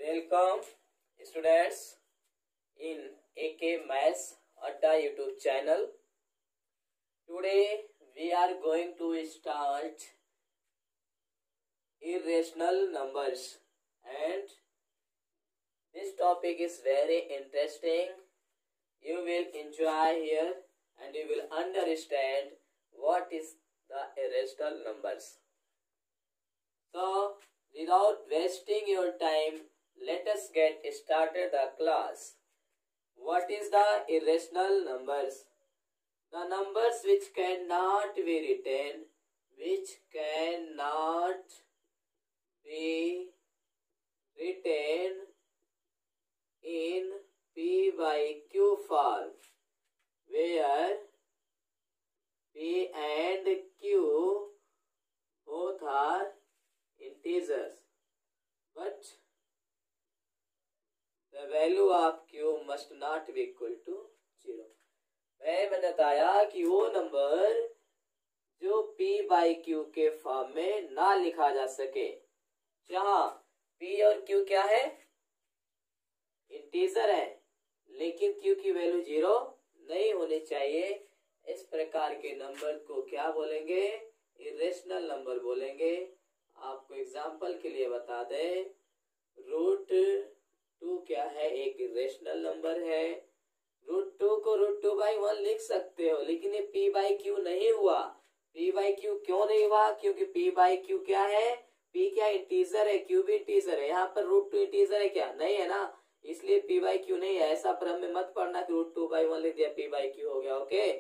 Welcome students in AK Maths Adda YouTube channel. Today we are going to start irrational numbers, and this topic is very interesting. You will enjoy here and you will understand what is the irrational numbers. So without wasting your time, let us get started the class. What is the irrational numbers? The numbers which cannot be written, in P by Q form, where P and Q both are integers, but the value of Q must not be equal to 0. मैंने बताया कि वो number जो P by Q के form में ना लिखा जा सके, जहां P और Q क्या है, इंटीजर है, लेकिन Q की वैल्यू 0 नहीं होनी चाहिए। इस प्रकार के नंबर को क्या बोलेंगे, इरेशनल नंबर बोलेंगे। आपको एग्जांपल के लिए बता दें, √2 क्या है, एक इरेशनल नंबर है। √2 को √2/1 लिख सकते हो, लेकिन ये P by Q नहीं हुआ। P by Q क्यों नहीं हुआ? क्योंकि P by Q क्या है, P क्या इंटीजर है, Q भी इंटीजर है। यहाँ पर √2 इंटीजर है क्या, नहीं है ना, इसलिए P by Q नहीं है। ऐसा क्रम में मत पढ़ना कि √2/1 लिख दिया P by Q हो गया। ओके,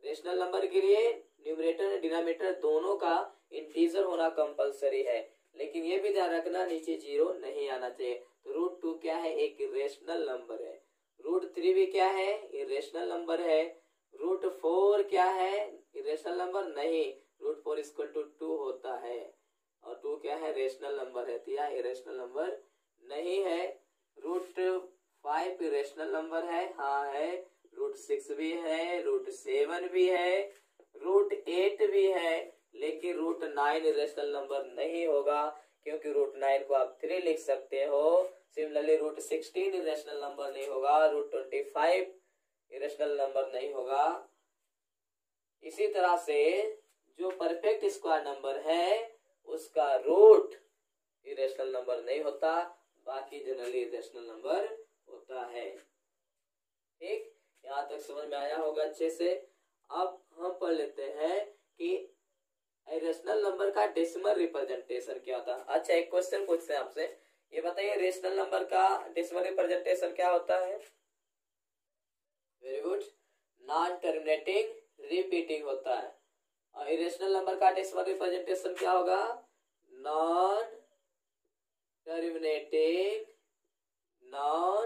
रेशनल नंबर के लिए न्यूमरेटर और डिनोमिनेटर दोनों का इंटीजर होना कंपलसरी है, लेकिन ये भी ध्यान रखना नीचे 0 नहीं आना चाहिए। तो √2 क्या है, एक इरेशनल नंबर है। √3 भी क्या है, इरेशनल नंबर है। √4 क्या है, इरेशनल नंबर नहीं, √4 = 2 होता है, और 2 क्या है, रेशनल नंबर है, तो यह इरेशनल नंबर नहीं है। √5 इरेशनल नंबर है, हाँ है। √6 भी है, √7 भी है, √8 भी है, लेकिन √9 इरेशनल नंबर नहीं होगा, क्योंकि √9 को आप 3 लिख सकते हो। सिमिलरली √16 इरेशनल नंबर नहीं होगा, √25 इरेशनल नंबर नहीं होगा। इसी तरह से जो परफेक्ट स्क्वायर नंबर है उसका रूट इरेशनल नंबर नहीं होता, बाकी जनरली इरेशनल नंबर होता है। ठीक, यहाँ तक समझ में आया होगा अच्छे से। अब हम पढ़ लेते हैं कि इरेशनल नंबर का डेसिमल रिप्रेजेंटेशन क्या होता है। अच्छा, एक क्वेश्चन पूछते हैं आपसे, ये बताइए रेशनल नंबर का डेसिमल रिप्रेजेंटेशन क्या होता है। Very good, non terminating repeating होता है। और इरेशनल नंबर का डेसिमल रिप्रेजेंटेशन क्या होगा, non terminating non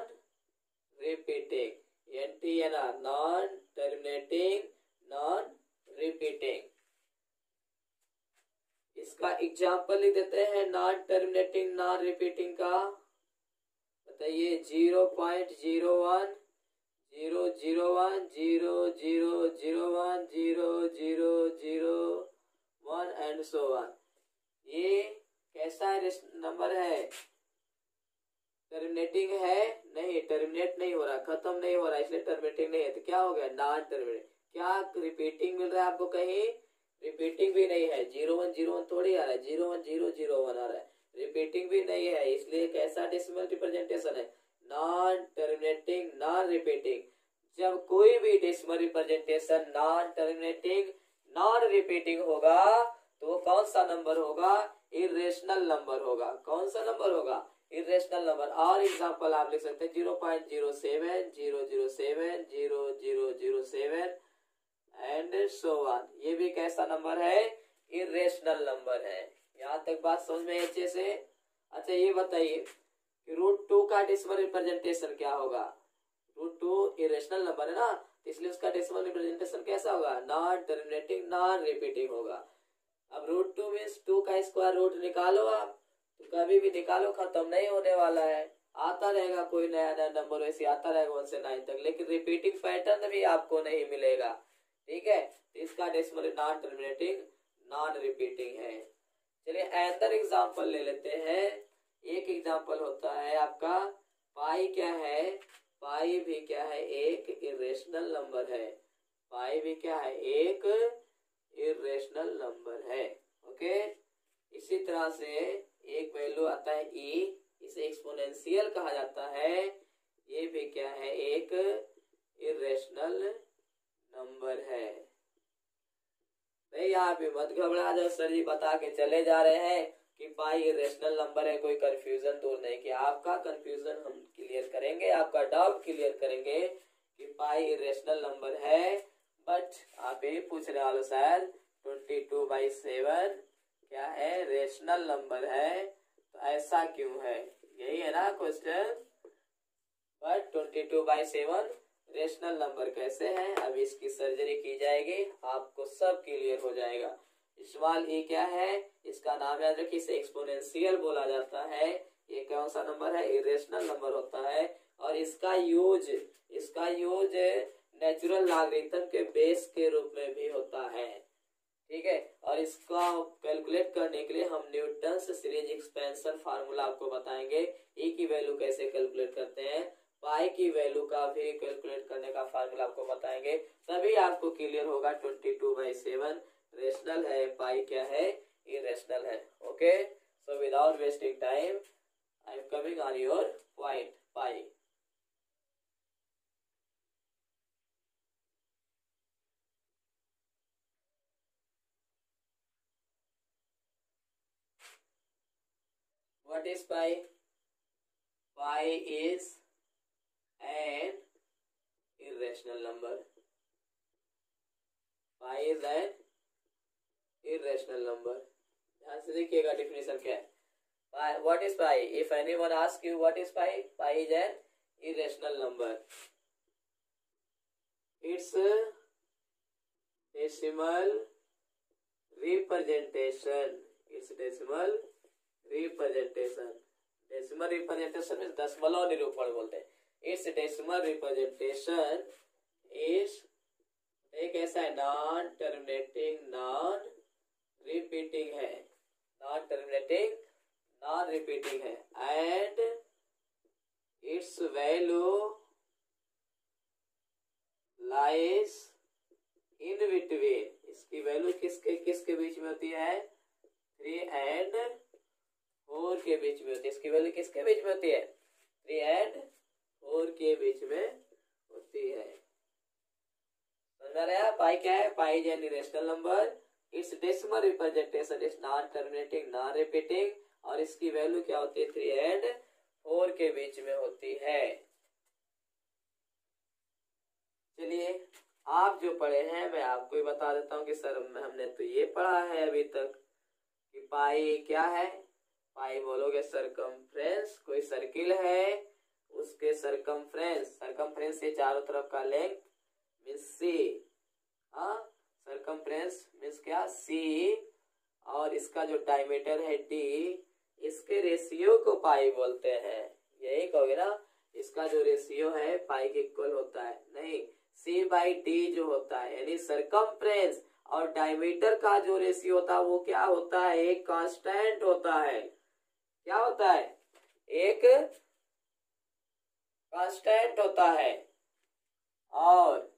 repeating, NTNR, non terminating non repeating. इसका एग्जाम्पल लिख देते हैं नॉन टर्मिनेटिंग नॉन रिपीटिंग का। बताइए, 0.01 001 00001 0001 एंड सो ऑन। ये कैसा नंबर है, टर्मिनेटिंग है? नहीं, टर्मिनेट नहीं हो रहा, खत्म नहीं हो रहा, इसलिए टर्मिनेटिंग नहीं है। तो क्या हो गया, नॉन टर्मिनेट। क्या रिपीटिंग मिल रहा है आपको कहीं? रिपीटिंग भी नहीं है। 0101 थोड़ी आ रहा है, 01001 आ रहा है, रिपीटिंग भी नहीं है, इसलिए कैसा डेसिमल रिप्रेजेंटेशन है, नॉन टर्मिनेटिंग नॉन रिपीटिंग। जब कोई भी decimal representation non terminating non repeating होगा तो वो कौन सा नंबर होगा, इरेशनल नंबर होगा। कौन सा नंबर होगा, इरेशनल नंबर। और एग्जांपल आप लिख सकते हैं 0.07 007 0007 एंड सो ऑन। ये भी कैसा नंबर है, इरेशनल नंबर है। यहाँ तक बात समझ में अच्छे से। अच्छा, ये बताइए कि √2 का डेसिमल रिप्रेजेंटेशन क्या होगा। √2 इरेशनल नंबर है ना, तो इसलिए उसका डेसिमल रिप्रेजेंटेशन कैसा होगा, नॉन टर्मिनेटिंग नॉन रिपीटिंग होगा। अब √2 मीन्स 2 का स्क्वायर रूट निकालो आप, तो कभी भी निकालो, खत्म नहीं होने वाला है, आता रहेगा कोई नया नया नंबर, वैसे आता रहेगा 1 से 9 तक, लेकिन रिपीटिंग पैटर्न भी आपको नहीं मिलेगा। ठीक है, तो इसका decimal non terminating non repeating है। चलिए अदर एग्जांपल ले लेते हैं। एक एग्जाम्पल होता है आपका पाई क्या है, पाई भी क्या है, एक इरेशनल नंबर है। पाई भी क्या है, एक इरेशनल नंबर है। ओके, इसी तरह से एक वैल्यू आता है ई, इसे एक्सपोनेंशियल कहा जाता है। ये भी क्या है, एक इरेशनल नंबर है। नहीं, यहाँ पे मत घबरा जाओ, सर जी बता के चले जा रहे हैं कि पाई इरेशनल नंबर है, कोई कंफ्यूजन दूर नहीं किया। आपका कंफ्यूजन हम क्लियर करेंगे, आपका डाउट क्लियर करेंगे कि पाई इरेशनल नंबर है। बट आप ये पूछने वाले सर 22/7 क्या है, रेशनल नंबर है, तो ऐसा क्यों है, यही है ना क्वेश्चन। बट 22/7 रेशनल नंबर कैसे है, अब इसकी सर्जरी की जाएगी, आपको सब क्लियर हो जाएगा। स्मॉल ई क्या है, इसका नाम याद रखिए, इसे एक्सपोनेंशियल बोला जाता है। ये कौन सा नंबर है, इरेशनल नंबर होता है। और इसका यूज नेचुरल लॉगरिथम के बेस के रूप में भी होता है। ठीक है, और इसका कैलकुलेट करने के लिए हम न्यूटन सीरीज एक्सपेंशन फार्मूला आपको बताएंगे। ई की वैल्यू कैसे कैलकुलेट करते हैं, पाई की वैल्यू का भी कैलकुलेट करने का फार्मूला आपको बताएंगे, तभी आपको क्लियर होगा 22/7 रेशनल है, पाई क्या है, इरेशनल है। Okay, so without wasting time I am coming on your point pi. What is pi? Pi is an irrational number. Pi is an irrational number. ध्यान से देखिएगा डिफिनेशन क्या है। Pi, what is pi? If anyone asks you what is pi, pi is an irrational number. It's a decimal representation. It's decimal representation. Decimal representation means दशमलव निरूपण बोलते हैं। Its decimal representation is एक ऐसा है, non terminating non repeating है, non terminating non repeating है, and it's value lies in between. इसकी वैल्यू किसके किसके बीच में होती है, 3 and 4 के बीच में होती है। इसकी वैल्यू किसके बीच में होती है, 3 and 4 के बीच में होती है। समझ रहा, पाई क्या है, pi is an irrational number, it's decimal representation is non terminating non repeating, और इसकी वैल्यू क्या होती है, 3 and 4 के बीच में होती है। चलिए, आप जो पढ़े हैं मैं आपको ही बता देता हूँ कि सर हमने तो ये पढ़ा है अभी तक कि पाई क्या है। पाई बोलोगे सरकमफ्रेंस, कोई सर्किल है उसके सरकमफ्रेंस से चारों तरफ का लेंथ मीन्स सी। सरकमफ्रेंस मीन्स क्या, सी, और इसका जो डायमीटर है डी, इसके रेशियो को पाई बोलते हैं। यही कहोगे ना, इसका जो रेशियो है पाई के इक्वल होता है, नहीं, C/D जो होता है, यानी सरकमफ्रेंस और डायमीटर का जो रेशियो होता है वो क्या होता है, एक कांस्टेंट होता है। क्या होता है, एक कांस्टेंट होता है, और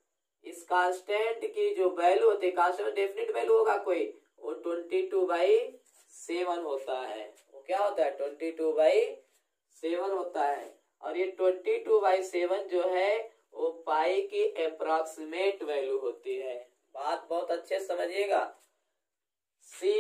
इस कांस्टेंट की जो वैल्यू होती है, कांस्टेंट डेफिनेट वैल्यू होगा कोई, वो 22/7 होता है। वो क्या होता है, 22/7 होता है। और ये 22/7 जो है वो पाई की अप्रॉक्सीमेट वैल्यू होती है। बात बहुत अच्छे से समझिएगा। सी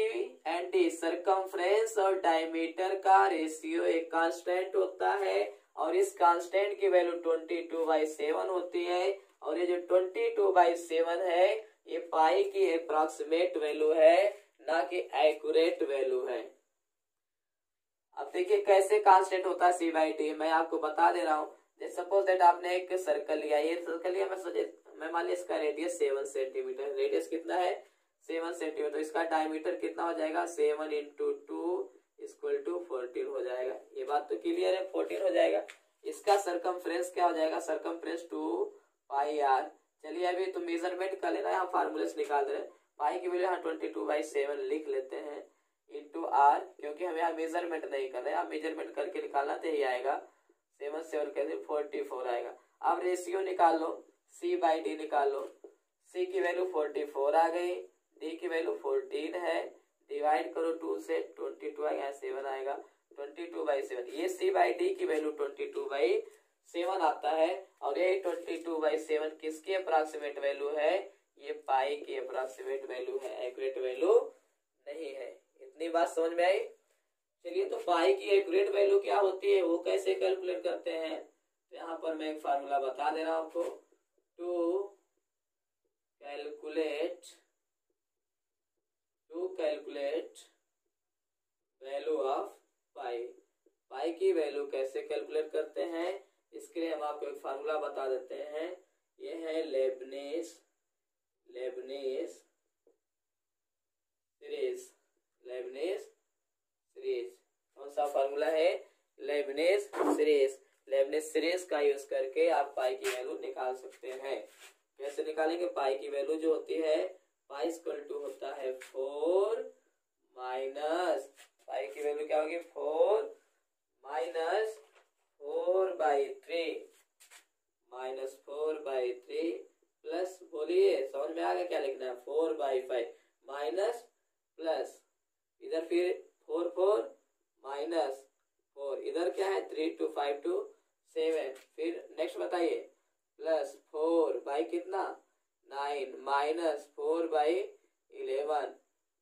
एंड डी सरकमफ्रेंस और डायमीटर का रेशियो एक कांस्टेंट होता है, और इस कांस्टेंट की वैल्यू 22/7 होती है, और ये जो 22/7 है ये पाई की अप्रॉक्सीमेट वैल्यू है, ना कि एक्यूरेट वैल्यू है। अब देखिए कैसे कांस्टेंट होता है C/D, मैं आपको बता दे रहा हूँ। सपोज दैट आपने एक सर्कल लिया, ये सर्कल लिया, मैं मान लिया इसका रेडियस 7 सेंटीमीटर, रेडियस कितना है 7 सेंटीमीटर, तो इसका डायमीटर कितना हो जाएगा, 7 × 2 = 14 हो जाएगा। ये बात तो क्लियर है, 14 हो जाएगा। इसका सरकमफ्रेंस क्या हो जाएगा, सरकमफ्रेंस 2πr। चलिए अभी तो मेजरमेंट कर लेना, यहाँ फार्मूले से निकाल दे रहे हैं। पाई की वैल्यू यहाँ 22/7 लिख लेते हैं, इंटू आर, क्योंकि हम यहाँ मेजरमेंट नहीं कर रहे हैं, आप मेजरमेंट करके निकालना तो यही आएगा, 7 से और कैसे 44 आएगा। अब रेशियो निकाल लो, सी बाई डी निकाल लो, सी की वैल्यू 44 आ गई, डी की वैल्यू 14 है, डिवाइड करो 2 से 22 आएगा, 7 आएगा, 22/7। ये सी बाई डी की वैल्यू 22/7 आता है, और ये 22/7 किसकी अप्रोक्सीमेट वैल्यू है? ये पाई की अप्रोक्सीमेट वैल्यू है, एक्यूरेट वैल्यू नहीं है। इतनी बात समझ में आई? चलिए, तो पाई की एक्यूरेट वैल्यू क्या होती है, वो कैसे कैलकुलेट करते हैं? तो यहाँ पर मैं एक फार्मूला बता दे रहा हूं आपको। टू कैलकुलेट वैल्यू ऑफ पाई, पाई की वैल्यू कैसे कैलकुलेट करते हैं, इसके लिए हम आपको एक फार्मूला बता देते हैं। ये है लेबनिज सीरीज। कौन सा फार्मूला है? लेबनिज सीरीज का यूज करके आप पाई की वैल्यू निकाल सकते हैं। कैसे निकालेंगे? पाई की वैल्यू जो होती है, पाई इक्वल टू होता है 4 माइनस, पाई की वैल्यू क्या होगी? 4 माइनस 4/3 प्लस, बोलिए समझ में आ गया क्या लिखना है? 4/5 माइनस प्लस, इधर फिर 4 माइनस 4, इधर क्या है? 3 2 5 2 7, फिर नेक्स्ट बताइए, प्लस 4 कितना? 9 minus 4/11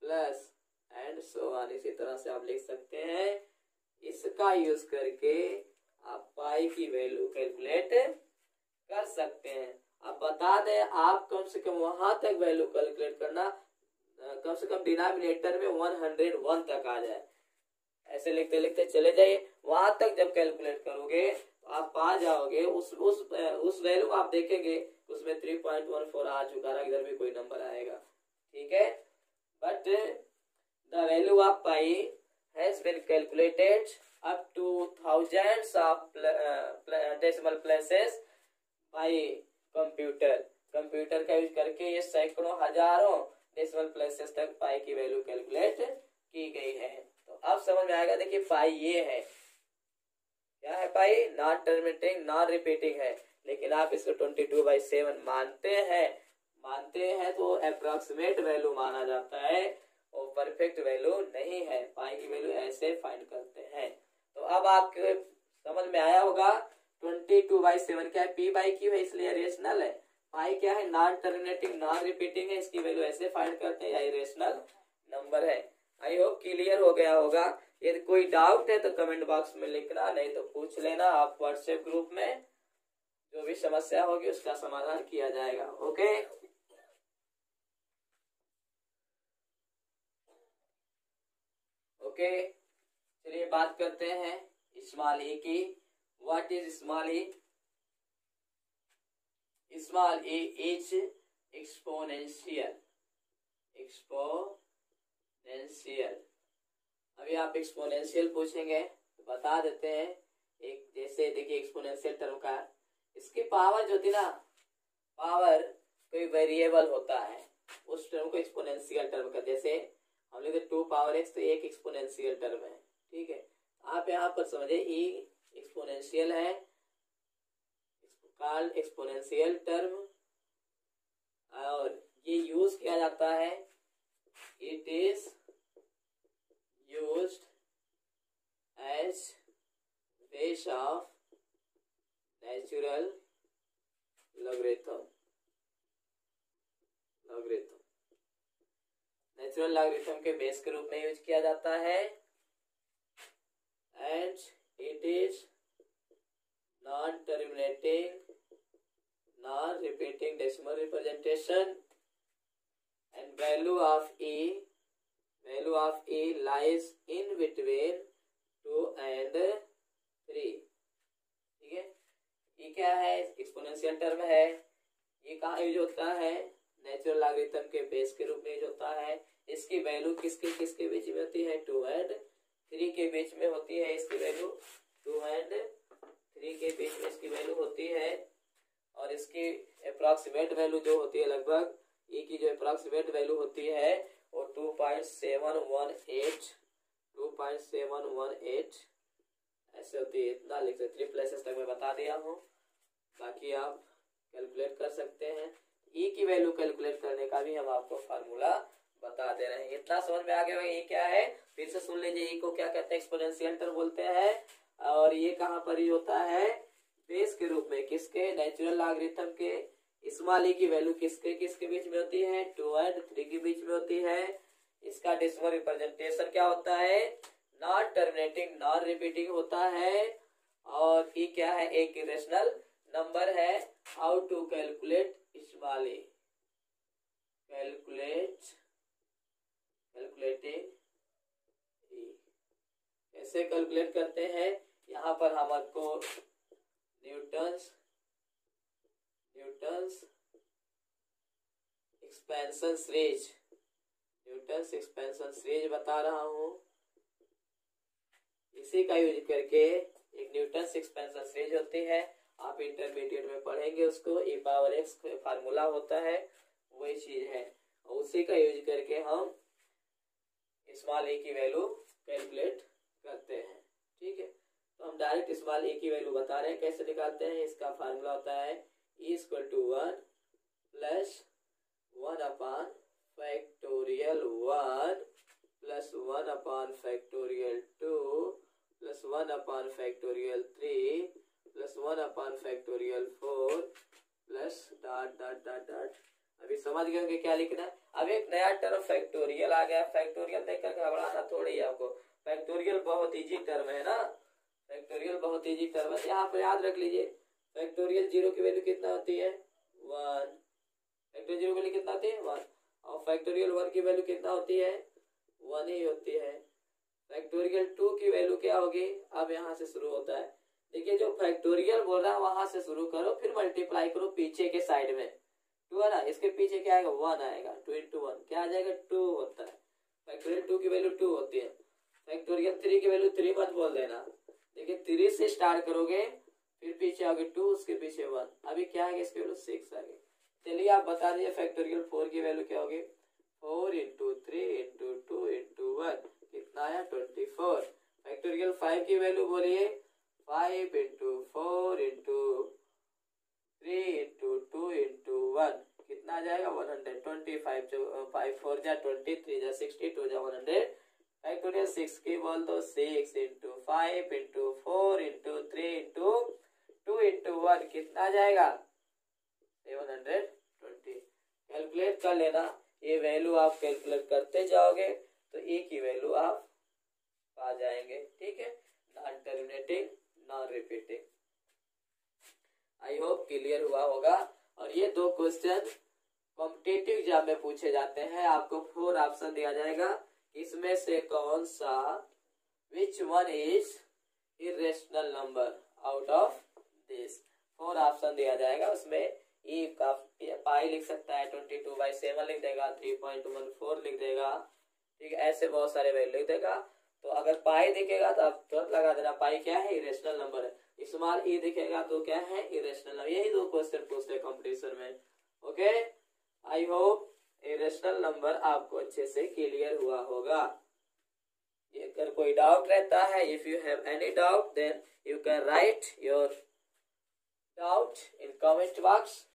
plus and so on. इसी तरह से आप लिख सकते हैं। इसका यूज करके आप पाई की वैल्यू कैलकुलेट कर सकते हैं। अब बता दें, आप कम से कम वहां तक वैल्यू कैलकुलेट करना, कम से कम डिनोमिनेटर में 101 तक आ जाए। ऐसे लिखते लिखते चले जाइए, वहां तक जब कैलकुलेट करोगे तो आप पा जाओगे। उस वैल्यू आप देखेंगे उसमें 3.14 आ चुका है, इधर भी कोई नंबर आएगा, ठीक है। But the value of pi has been calculated up to thousands of decimal places by computer का यूज करके ये सैकड़ों हजारों डेसिमल प्लेसेस तक पाई की वैल्यू कैलकुलेट की गई है। तो अब समझ में आएगा। देखिए, पाई ये है, क्या है पाई? नॉन टर्मिनेटिंग नॉन रिपीटिंग है, लेकिन आप इसको 22/7 मानते हैं तो अप्रोक्सीमेट वैल्यू माना जाता है और परफेक्ट वैल्यू नहीं है। पाई की वैल्यू ऐसे फाइंड करते हैं। तो अब आपके समझ में आया होगा 22/7 क्या है? P/Q है, इसलिए रेशनल है। पाई क्या है? नॉन टर्मिनेटिंग नॉन रिपीटिंग है, इसकी वैल्यू ऐसे फाइंड करते हैं, यही रेशनल नंबर है। आई होप क्लियर हो गया होगा। यदि कोई डाउट है तो कमेंट बॉक्स में लिखना, नहीं तो पूछ लेना आप व्हाट्सएप ग्रुप में। जो भी समस्या होगी उसका समाधान किया जाएगा। ओके, चलिए बात करते हैं स्मॉल ए की। What is small A? Small A is exponential. अभी आप एक्सपोनेंशियल पूछेंगे तो बता देते हैं। एक जैसे देखिए एक्सपोनेंशियल टर्म का, इसकी पावर जो थी ना, पावर कोई वेरिएबल होता है, उस टर्म को एक्सपोनेंशियल टर्म का, जैसे हम लोग 2 पावर x तो एक एक्सपोनेंशियल टर्म है, ठीक है। आप यहाँ पर समझे e एक्सपोनेंशियल है, कॉल्ड एक्सपोनेंशियल टर्म, और ये यूज किया जाता है, it is used as base of natural logarithm. Natural logarithm के बेस के रूप में यूज किया जाता है। And it is non terminating non repeating decimal representation, and value of e lies in between 2 and 3, ठीक है। ये क्या है? एक्सपोनेंशियल टर्म है। ये कहाँ यूज होता है? नेचुरल लॉगरिथम के बेस के रूप में यूज होता है। इसकी वैल्यू किसके बीच में होती है? 2 और 3 के बीच में होती है। इसकी वैल्यू 2 और 3 के बीच में इसकी वैल्यू होती है, और इसकी अप्रॉक्सीमेट वैल्यू जो होती है, लगभग e की जो अप्रॉक्सीमेट वैल्यू होती है वो 2.718 ऐसे होती है। इतना लिख सकते, 3 प्लेसेस तक मैं बता दिया हूँ, बाकी आप कैलकुलेट कर सकते हैं। ई की वैल्यू कैलकुलेट करने का भी हम आपको फार्मूला बता दे रहे हैं। इतना समझ में आ गया ये क्या है, फिर से सुन लीजिए। ई को क्या कहते हैं, एक्सपोनेंशियल टर्म बोलते हैं। और ये कहाँ पर यूज होता है, बेस के रूप में, किसके, नेचुरल लॉगरिथम के। स्मॉल ई की वैल्यू किसके किसके बीच में होती है, 2 और 3 के बीच में होती है। इसका डेसिमल रिप्रेजेंटेशन क्या होता है, नॉन टर्मिनेटिंग नॉन रिपीटिंग होता है। और ई क्या है, एक इरेशनल नंबर है। How to calculate small E, calculating E कैसे कैलकुलेट करते हैं। यहाँ पर हमको न्यूटन्स एक्सपेंशन सीरीज बता रहा हूँ। इसी का यूज करके एक न्यूटन्स एक्सपेंशन सीरीज होती है, आप इंटरमीडिएट में पढ़ेंगे उसको। e पावर x फार्मूला होता है, वही चीज है। उसी का यूज करके हम स्मॉल e की वैल्यू कैलकुलेट करते हैं। ठीक है, तो हम डायरेक्ट स्मॉल e की वैल्यू बता रहे हैं, कैसे निकालते हैं। इसका फार्मूला होता है e = 1 + 1 upon factorial 1 + 1 upon factorial 2 + 1 upon factorial 3 + 1 upon factorial 4 plus dot dot dot dot. अभी समझ गए होंगे क्या लिखना है। अब एक नया टर्म फैक्टोरियल आ गया। फैक्टोरियल देखकर घबराना थोड़ी है आपको, फैक्टोरियल बहुत इजी टर्म है ना, फैक्टोरियल बहुत इजी टर्म है। यहाँ पर याद रख लीजिए, फैक्टोरियल 0 की वैल्यू कितना होती है, 1। फैक्टोरियल 0 की वैल्यू कितना होती है, 1। और फैक्टोरियल 1 की वैल्यू कितना होती है, 1 ही होती है। फैक्टोरियल 2 की वैल्यू क्या होगी, अब यहाँ से शुरू होता है। देखिए जो फैक्टोरियल बोल रहा है वहां से शुरू करो, फिर मल्टीप्लाई करो पीछे के साइड में, 2 है ना, इसके पीछे क्या आएगा, 1 आएगा। 2 × 1 क्या आ जाएगा, 2 होता है। फैक्टोरियल 2 की वैल्यू 2 होती है। फैक्टोरियल 3 की वैल्यू 3 मत बोल देना। देखिए 3 से स्टार्ट करोगे, फिर पीछे आओगे 2, उसके पीछे 1, अभी क्या आएगा, इसकी वैल्यू 6 आ गई। चलिए आप बता दीजिए फैक्टोरियल 4 की वैल्यू क्या होगी, 4 × 3 × 2 × 1 कितना आया, 24। फैक्टोरियल 5 की वैल्यू बोलिए, 5 × 4 × 3 × 2 × 1 कितना आ जाएगा, 125। 5 4 जा 20, 3 जा 60, 2 जा 100। फैक्टोरियल 6 की बोल दो, 6 × 5 × 4 × 3 × 2 × 1 कितना आ जाएगा, 720। कैलकुलेट कर लेना, ये वैल्यू आप कैलकुलेट करते जाओगे तो ए की वैल्यू आप पा जाएंगे। ठीक है, non terminating non repeating. I hope clear हुआ होगा। और ये 2 क्वेश्चन कॉम्पिटिटिव एग्जाम में पूछे जाते हैं। आपको 4 ऑप्शन दिया जाएगा, इसमें से कौन सा, which one is irrational number out of this. 4 option दिया जाएगा, उसमें ई का पाई लिख सकता है, 22/7 लिख देगा, 3.14 लिख देगा। ठीक है, ऐसे बहुत सारे वैल्यू लिख देगा। तो अगर पाई दिखेगा तो आप तुरंत लगा देना, पाई क्या है, इरेशनल नंबर है। स्मॉल ई दिखेगा तो क्या है, इरेशनल नंबर। यही 2 क्वेश्चन पूछते हैं कंपटीशन में। Okay, I hope irrational number आपको अच्छे से क्लियर हुआ होगा। अगर कोई डाउट रहता है, if you have any doubt then you can write your doubt in comment box.